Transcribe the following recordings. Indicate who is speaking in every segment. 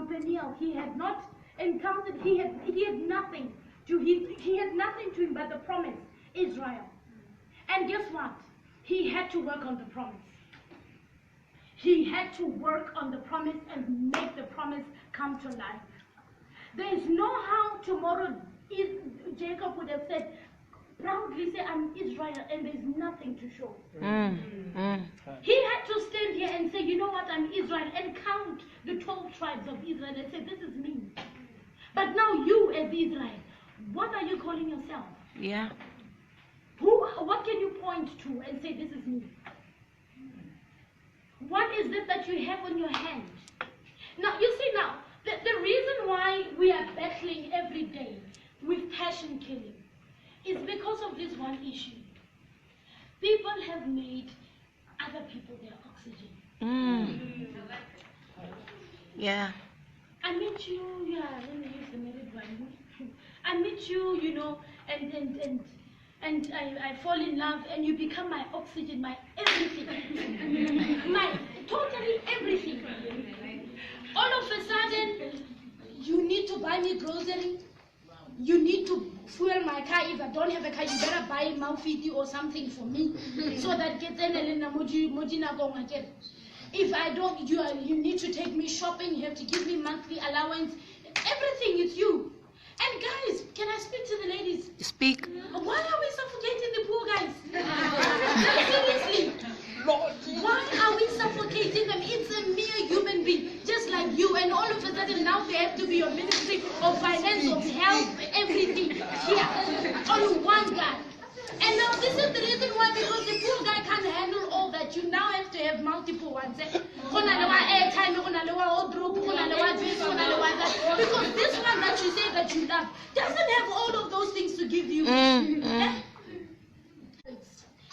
Speaker 1: Mount Peniel, he had not encountered, he had nothing to he had nothing to him but the promise, Israel. And guess what? He had to work on the promise. He had to work on the promise and make the promise come to life. There is no how tomorrow Jacob would have said, proudly say, I'm Israel, and there's nothing to show. He had to stand here and say, you know what, I'm Israel, and count the 12 tribes of Israel and say, this is me. But now you as Israel, what are you calling yourself?
Speaker 2: Yeah.
Speaker 1: What can you point to and say, this is me? What is it that you have on your hand? Now, you see now, the reason why we are battling every day with passion killing is because of this one issue. People have made other people their oxygen.
Speaker 2: Yeah.
Speaker 1: I meet you, let me use the married one. I meet you, you know, and I fall in love, and you become my oxygen, my everything. My totally everything. All of a sudden, you need to buy me grocery. You need to fuel my car. If I don't have a car, you better buy Maufiti or something for me, so that if I don't, you need to take me shopping. You have to give me monthly allowance. Everything is you. And guys, can I speak to the ladies?
Speaker 2: Speak.
Speaker 1: Why are we suffocating the poor guys? Seriously. Why are we suffocating them? It's a mere human being, just like you. And all of a sudden now they have to be your Ministry of Finance, of Health, everything here on one guy. And now this is the reason why, because the poor guy can't handle all that. You now have to have multiple ones. Because this one that you say that you love doesn't have all of those things to give you.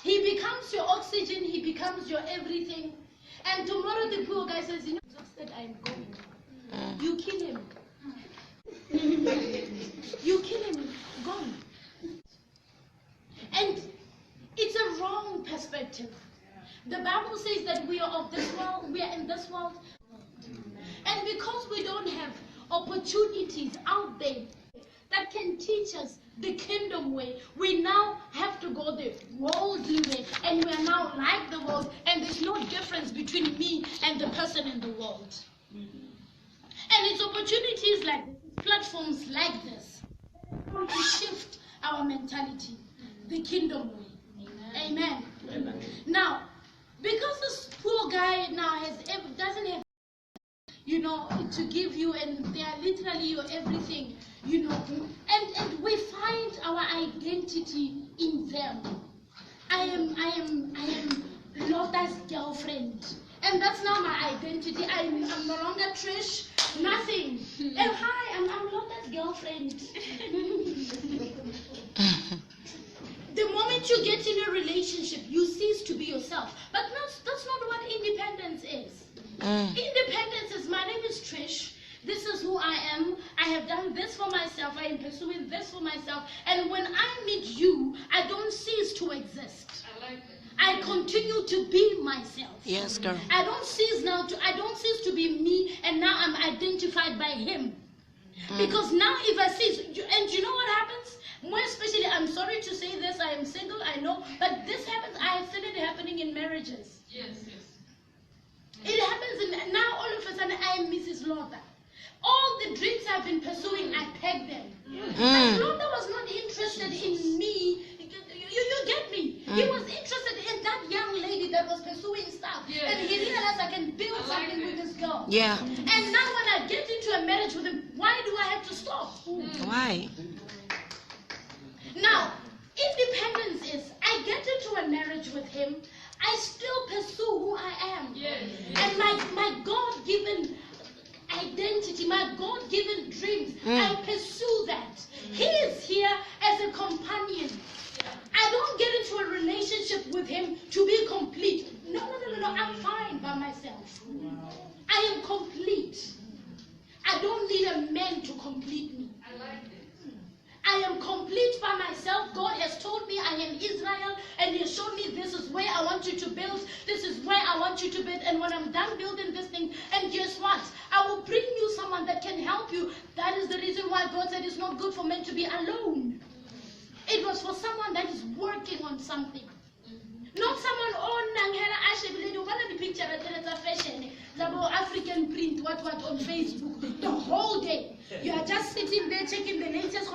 Speaker 1: He becomes your oxygen, he becomes your everything. And tomorrow the poor guy says, you know, exhausted, I'm going. You kill him. You kill him, gone. And it's a wrong perspective. The Bible says that we are of this world, we are in this world. And because we don't have opportunities out there that can teach us the kingdom way, we now have to go the worldly way, and we are now like the world, and there's no difference between me and the person in the world. And it's opportunities like this, platforms like this, that want to shift our mentality the kingdom way. Amen. Amen. Now, because this poor guy now doesn't have, you know, to give you, and they are literally your everything, you know, and we find our identity in them. I am Lotta's girlfriend, and that's now my identity. I'm no longer Trish, nothing. And hi, I'm Lotta's girlfriend. The moment you get in a relationship, you cease to be yourself. But that's not what independence is. Independence is, my name is Trish. This is who I am. I have done this for myself. I am pursuing this for myself. And when I meet you, I don't cease to exist. I like it. I continue to be myself.
Speaker 2: Yes, girl.
Speaker 1: I don't cease to be me, and now I'm identified by him. Because now if I cease, and you know what happens? More especially, I'm sorry to say this, I am single, I know, but this happens, I have seen it happening in marriages. Yes. It happens, now all of a sudden I am Mrs. Lotta. All the dreams I've been pursuing, I pegged them. But Lotta was not interested in me. You get me? He was interested in that young lady that was pursuing stuff. And he realized I can build something with this girl.
Speaker 2: Yeah.
Speaker 1: And now when I get into a marriage with him, why do I have to stop?
Speaker 2: Why?
Speaker 1: Now, independence is, I get into a marriage with him, I still pursue who I am. And my God-given identity, my God-given dreams, I pursue that. He is here as a companion. I don't get into a relationship with him to be complete. No, I'm fine by myself. I am complete. I don't need a man to complete me. I like it. I am complete by myself. God has told me I am Israel, and He has shown me this is where I want you to build, this is where I want you to build, and when I'm done building this thing, and guess what? I will bring you someone that you. That is the reason why God said it's not good for men to be alone. It was for someone that is working on something. Not someone the picture that's a fashion, the African print, what on Facebook the whole day. You are just sitting there checking the latest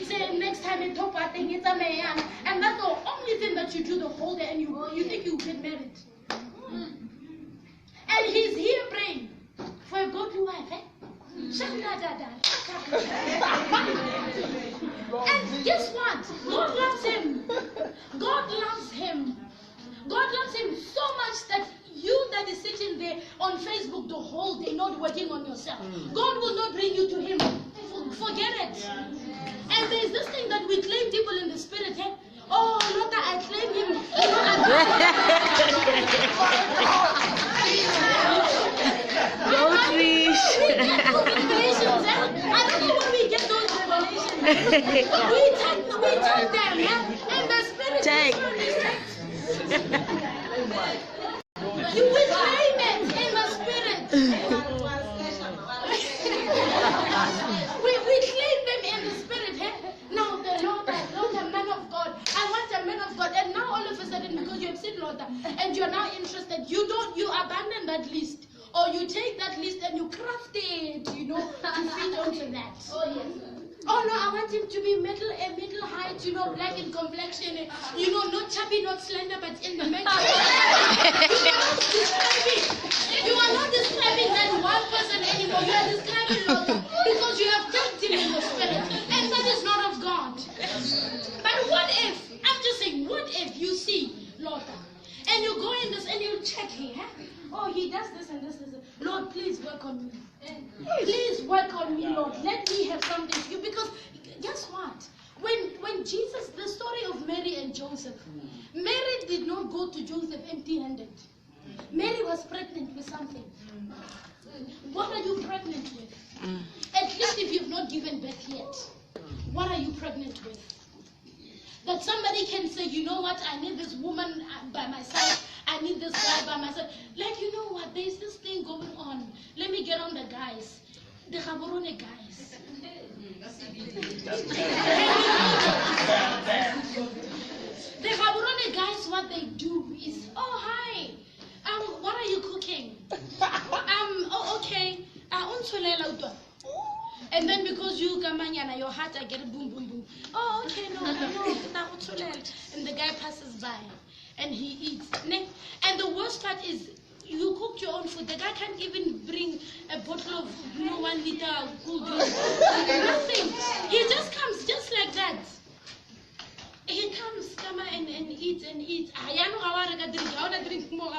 Speaker 1: saying next time in top thing it's a man, and that's the only thing that you do the whole day, and you think you get married. And he's here praying for a godly wife, eh? And guess what? God loves him. God loves him. God loves him so much that you that is sitting there on Facebook the whole day not working on yourself, God will not bring you to him. Forget it. And there's this thing that we claim people in the spirit, eh? Oh, Lord, I claim him.
Speaker 2: Go, Trish.
Speaker 1: I don't know where we get those revelations. We take them, yeah? And the spirit you will claim it in the spirit. we claim them in the spirit, eh? Now the Lord, a man of God. I want a man of God. And now all of a sudden, because you have seen Lord, and you're now interested, you abandon that list. Or you take that list and you craft it, to fit onto that. Oh, yes. Oh, no, I want him to be middle height, black in complexion, not chubby, not slender, but in the middle. You are not describing that one person anymore. You are describing Lord, because you have tapped him in the spirit. And that is not of God. But what if, I'm just saying, what if you see Lord, and you go in this and you check here, oh, he does this and this. Lord, please work on me. Please work on me, Lord. Let me have something to you. Because guess what? When Jesus, the story of Mary and Joseph, Mary did not go to Joseph empty-handed. Mary was pregnant with something. What are you pregnant with? At least if you've not given birth yet, what are you pregnant with? That somebody can say, you know what, I need this woman by my side, I need this guy by my side. Like, you know what, there's this thing going on. Let me get on the guys. The Gaborone guys. The Gaborone guys, what they do is, oh, hi, what are you cooking? Oh, okay. And then because you Gamanyana, your heart, I get a boom, boom, boom. Oh, okay, no. And the guy passes by and he eats. And the worst part is you cooked your own food. The guy can't even bring a bottle of 1 liter cool drink. Nothing. He just comes just like that. He comes, come and eats and eats. I want to drink more.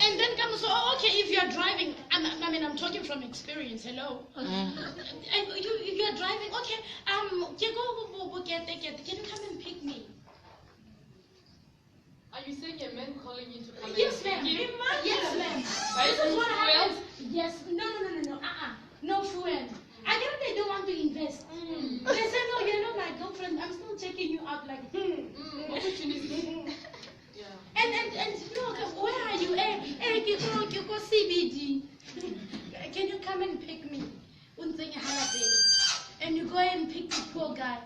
Speaker 1: And then comes, oh, okay, if you're driving, I'm talking from experience, hello. And if you're driving, okay, can you come and pick me?
Speaker 3: Are you saying a man calling you to come
Speaker 1: Yes,
Speaker 3: and
Speaker 1: ma'am.
Speaker 3: pick him?
Speaker 1: Yes, ma'am. This is what happens. Yes, no. No fuel. I get they don't want to invest. They say, no, you're not my girlfriend. I'm still checking you out like,
Speaker 3: Opportunity.
Speaker 1: And look, where are you? You go CBD. Can you come and pick me? And you go and pick the poor guy.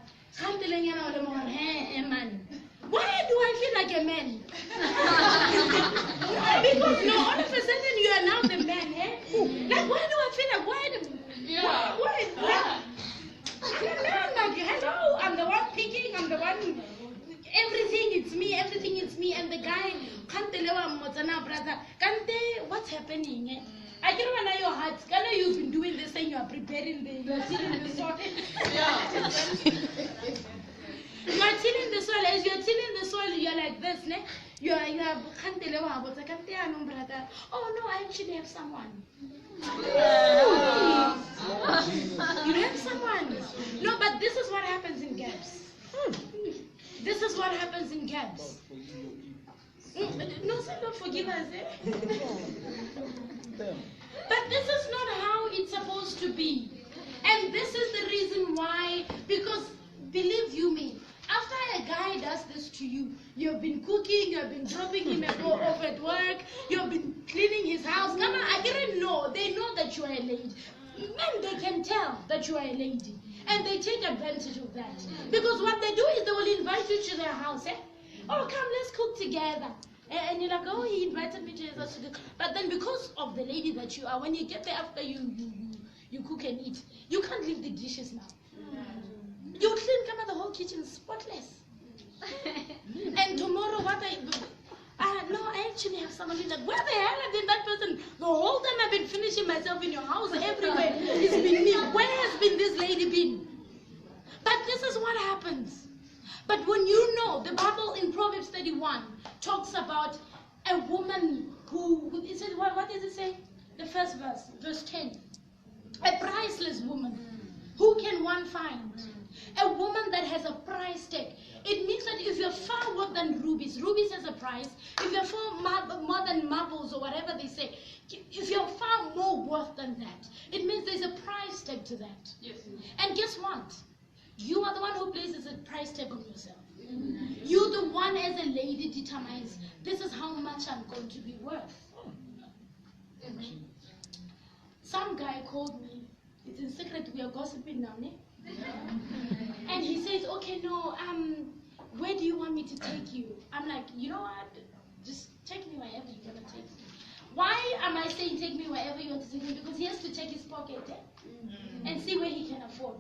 Speaker 1: Why do I feel like a man? Because no, all of a sudden you are now the man, eh? Like, why do I feel like, why? I'm like, hello, I'm the one picking, I'm the one. Everything it's me, and the guy can't tell brother. What's happening? Eh? I can know your heart. Can you've been doing this and you are preparing you're tilling the soil. You are tilling the soil. As you're tilling the soil, you're like this, ne? You can't tell brother. Oh no, I actually have someone. You have someone. No, but this is what happens in gaps. This is what happens in gaps. No, sir, don't forgive us. Eh? But this is not how it's supposed to be. And this is the reason why, because believe you me, after a guy does this to you, you've been cooking, you've been dropping him off at work, you've been cleaning are a lady. Men, they can tell that you are a lady. And they take advantage of that. Because what they do is they will invite you to their house. Oh, come, let's cook together. And you're like, oh, he invited me to his house. But then because of the lady that you are, when you get there after you cook and eat, you can't leave the dishes now. You clean, come out the whole kitchen spotless. And tomorrow, I actually have somebody like, where the hell have been that person? The whole time I've been finishing myself in your house, everywhere. It's been me. Where has been this lady been? But this is what happens. But when you know, the Bible in Proverbs 31 talks about a woman who it says, what does it say? The first verse, verse 10. A priceless woman. Who can one find? A woman that has a price tag. It means that if you're far more than rubies has a price. If you're far more than marbles or whatever they say, if you're far more worth than that, it means there's a price tag to that.
Speaker 3: Yes.
Speaker 1: And guess what? You are the one who places a price tag on yourself. You're the one as a lady determines, this is how much I'm going to be worth. Some guy called me. It's in secret, we are gossiping now, ne? And he says, okay, no, where do you want me to take you? I'm like, you know what? Just take me wherever you want to take me. Why am I saying take me wherever you want to take me? Because he has to check his pocket and see where he can afford.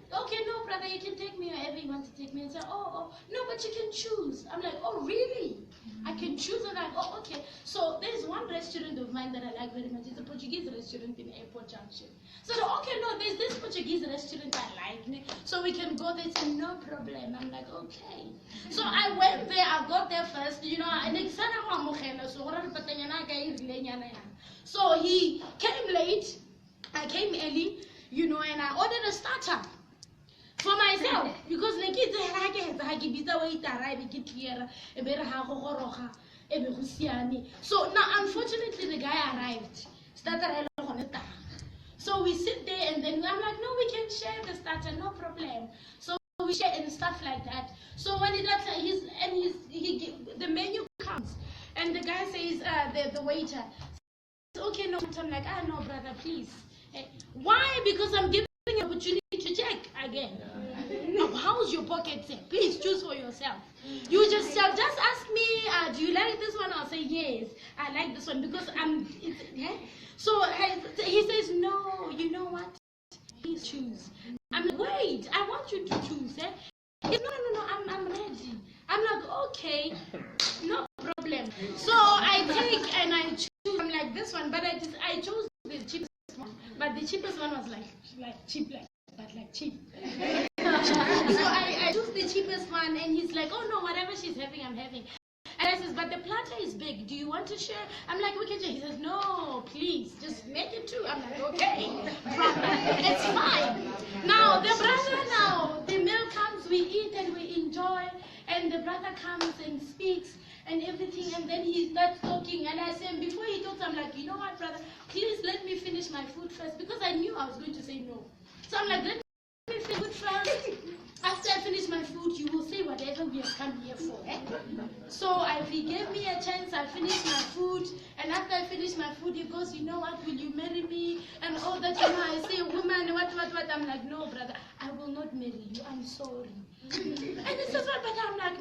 Speaker 1: Okay, no, brother, you can take me wherever you want to take me. And say, oh, no, but you can choose. I'm like, oh, really? I can choose. And I'm like, oh, okay. So there's one restaurant of mine that I like very much. It's a Portuguese restaurant in Airport Junction. So, okay, no, there's this Portuguese restaurant I like. So we can go there. Say, no problem. I'm like, okay. So I went there. I got there first, you know, and so he came late. I came early, you know, and I ordered a starter. For myself, because like it's so now unfortunately the guy arrived. So we sit there and then I'm like, no, we can share the starter, no problem. So we share and stuff like that. So when the menu comes and the guy says, the waiter, okay, no, I'm like, no, brother, please. Why? Because I'm giving you an opportunity to check again. Now, how's your pocket say? Please choose for yourself. You just ask me, do you like this one? I'll say yes, I like this one because So he says no. You know what? Please choose. I'm like, wait, I want you to choose. He says, no, I'm ready. I'm like, okay, no problem. So I take and I choose. I'm like this one, but I chose the cheapest one. But the cheapest one was like cheap, but cheap. So I choose the cheapest one, and he's like, oh no, whatever she's having, I'm having. And I says, but the platter is big. Do you want to share? I'm like, we can share. He says, no, please, just make it two. I'm like, okay, it's fine. Now the meal comes, we eat and we enjoy, and the brother comes and speaks and everything, and then he starts talking, and I say, before he talks, I'm like, you know what, brother, please let me finish my food first, because I knew I was going to say no. So I'm like, let me finish food first. After I finish my food, you will say whatever we have come here for. So if he gave me a chance, I finished my food, and after I finished my food, he goes, you know what, will you marry me? And all that, you know, I say, woman, what? I'm like, no, brother, I will not marry you, I'm sorry. And he says, well, but I'm like,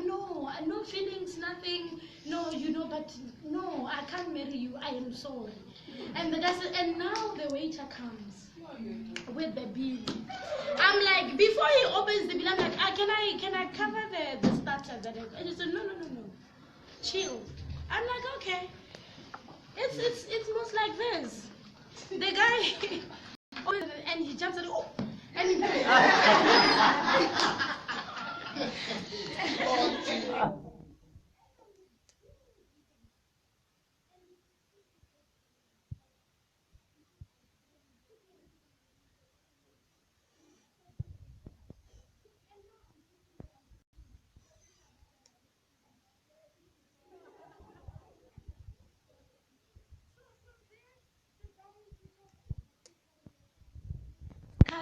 Speaker 1: no feelings, nothing, no, you know, but no, I can't marry you, I am sorry. And the guy said, and now the waiter comes with the bill. I'm like, before he opens the bill, I'm like, can I cover the starter that and he said, no, chill. I'm like, okay, it's most like this. The guy and he jumps and and he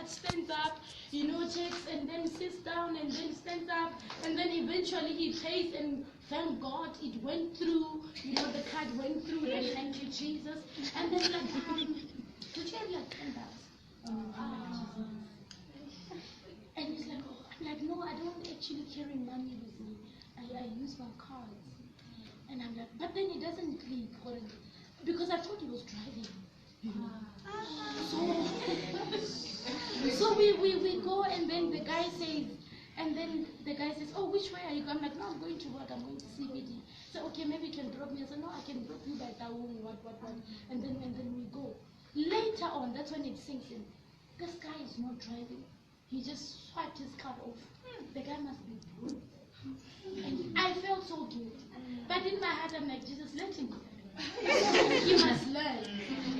Speaker 1: stands up, you know, checks and then sits down and then stands up and then eventually he pays and thank God it went through, you know, the card went through and thank you Jesus. And then like did you have like 10 bucks? And he's like, oh, I'm like, no, I don't actually carry money with me. I use my cards. And I'm like, but then he doesn't click because I thought he was driving. So we go, and then the guy says, oh, which way are you going? I'm like, no, I'm going to work, I'm going to CBD. So, okay, maybe you can drop me. I said, no, I can drop you by Taung, what. And then we go. Later on, that's when it sinks in. This guy is not driving. He just swiped his card off. The guy must be broke. And I felt so guilty. But in my heart, I'm like, Jesus, let him go. He must learn.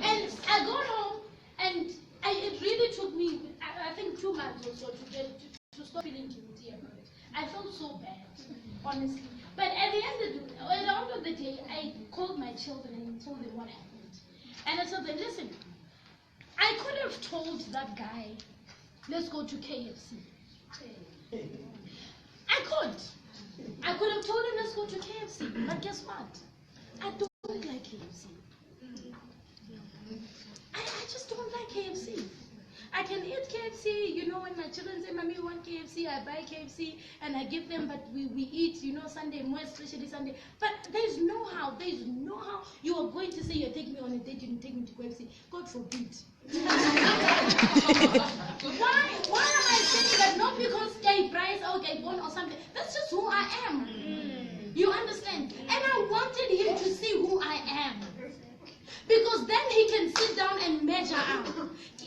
Speaker 1: And I got home, and it really took me, I think 2 months or so to stop feeling guilty about it. I felt so bad, honestly. But at the end of the day, I called my children and told them what happened. And I told them, listen, I could have told that guy, let's go to KFC. I could have told him, let's go to KFC. But guess what? I don't like KFC. I just don't like KFC. I can eat KFC, when my children say, Mommy, we want KFC, I buy KFC and I give them, but we eat, Sunday, more especially Sunday. But there's no how you are going to say you're taking me on a date, you take me to KFC. God forbid. Why am I saying that? Not because gay price or gay born or something. That's just who I am. You understand? And I wanted him to see who I am. Because then he can sit down and measure out.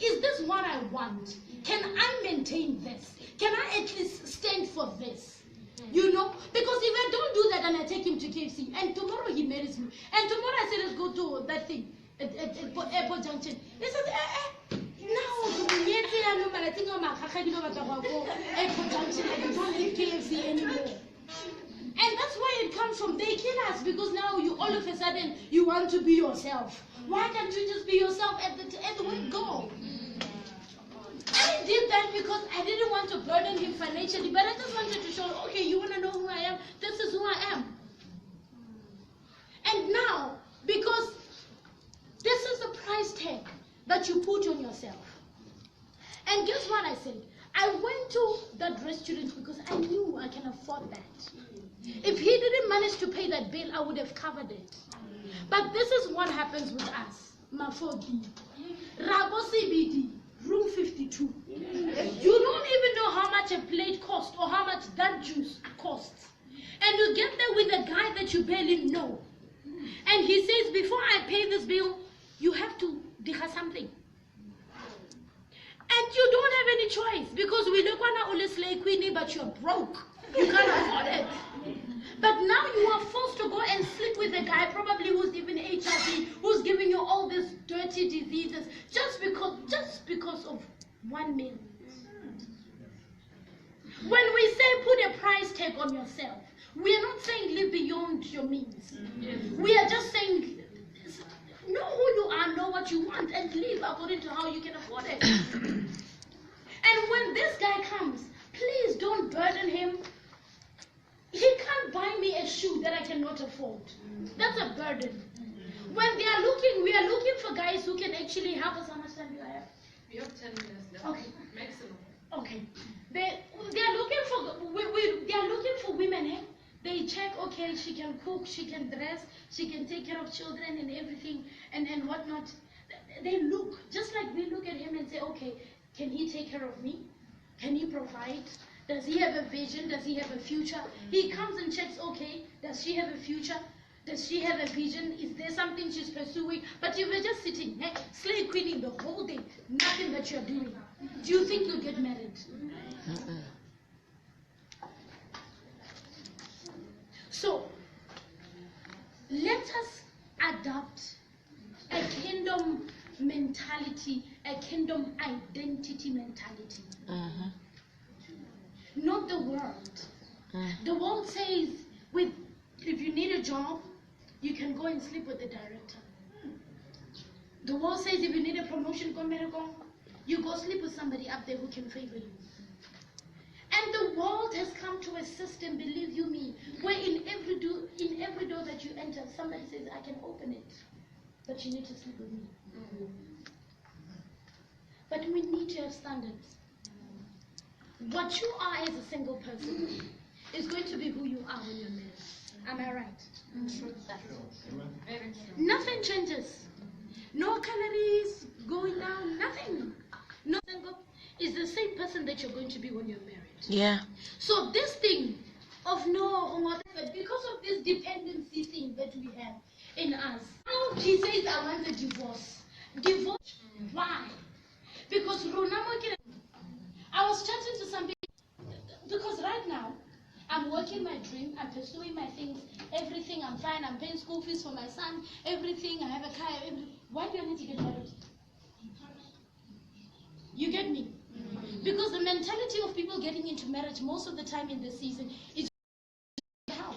Speaker 1: Is this what I want? Can I maintain this? Can I at least stand for this? Because if I don't do that and I take him to KFC, and tomorrow he marries me, and tomorrow I say, let's go to that thing at Airport Junction. He says, Airport Junction, I don't eat KFC anymore. And that's why it comes from. They kill us because now you all of a sudden you want to be yourself. Why can't you just be yourself at the word go? I did that because I didn't want to burden him financially, but I just wanted to show, okay, you want to know who I am? This is who I am. And now, because this is the price tag that you put on yourself. And guess what I said? I went to that restaurant because I knew I can afford that. If he didn't manage to pay that bill, I would have covered it. But this is what happens with us. Mafogi. Rabo CBD, room 52. You don't even know how much a plate costs or how much that juice costs. And you get there with a guy that you barely know. And he says, before I pay this bill, you have to do something. And you don't have any choice because we look on our slay queenie, but you're broke. You can't afford it. But now you are forced to go and sleep with a guy probably who's even HIV, who's giving you all these dirty diseases just because of one meal. When we say put a price tag on yourself, we are not saying live beyond your means. We are just saying know who you are, know what you want, and live according to how you can afford it. And when this guy comes, please don't burden him. He can't buy me a shoe that I cannot afford. That's a burden. When we are looking for guys who can actually help us. How much time do I have?
Speaker 3: We have 10 minutes left.
Speaker 1: Okay.
Speaker 3: Maximum.
Speaker 1: Okay. They are looking for women, eh? They check, okay, she can cook, she can dress, she can take care of children and everything and whatnot. They look, just like we look at him and say, okay, can he take care of me? Can he provide? Does he have a vision? Does he have a future? He comes and checks, okay, does she have a future? Does she have a vision? Is there something she's pursuing? But you were just sitting, slave queening the whole day, nothing that you're doing. Do you think you'll get married? So, let us adopt a kingdom mentality, a kingdom identity mentality. Not the world. The world says, if you need a job, you can go and sleep with the director. The world says if you need a promotion, you go sleep with somebody up there who can favor you. And the world has come to a system, believe you me, where in every door that you enter, somebody says, I can open it, but you need to sleep with me. But we need to have standards. What you are as a single person is going to be who you are when you're married. Am I right?
Speaker 3: Very true.
Speaker 1: Nothing changes. No calories going down, nothing. No single is the same person that you're going to be when you're married.
Speaker 2: Yeah.
Speaker 1: So this thing of because of this dependency thing that we have in us. Now he says I want a divorce. Divorce? Why? Because I was chatting to some people because right now I'm working my dream, I'm pursuing my things, everything, I'm fine, I'm paying school fees for my son, everything, I have a car, everything. Why do I need to get married? You get me? Because the mentality of people getting into marriage most of the time in this season is how.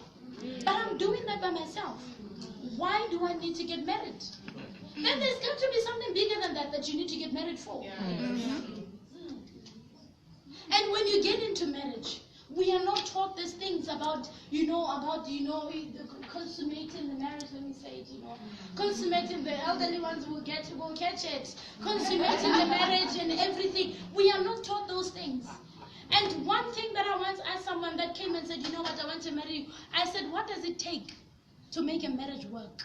Speaker 1: But I'm doing that by myself. Why do I need to get married? Then there's got to be something bigger than that you need to get married for. And when you get into marriage, we are not taught these things about consummating the marriage, let me say it, consummating, the elderly ones will catch it, consummating the marriage and everything. We are not taught those things. And one thing that I once asked someone that came and said, you know what, I want to marry you. I said, what does it take to make a marriage work?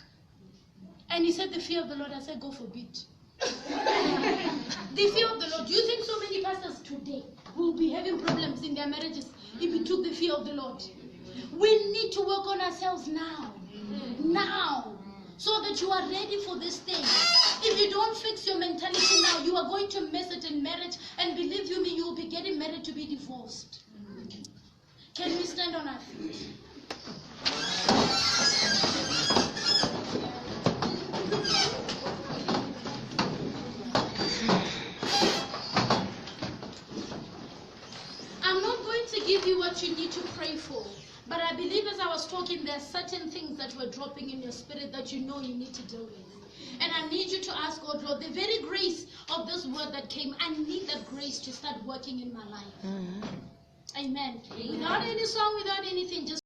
Speaker 1: And he said, the fear of the Lord. I said, go forbid. The fear of the Lord. Do you think so many pastors today will be having problems in their marriages if we took the fear of the Lord? We need to work on ourselves now. Now. So that you are ready for this thing. If you don't fix your mentality now, you are going to miss it in marriage. And believe you me, you will be getting married to be divorced. Can we stand on our feet? I'm not going to give you what you need to pray for. But I believe as I was talking, there are certain things that were dropping in your spirit that you know you need to deal with. And I need you to ask God, Lord, the very grace of this word that came, I need that grace to start working in my life. Amen. Without any song, without anything, just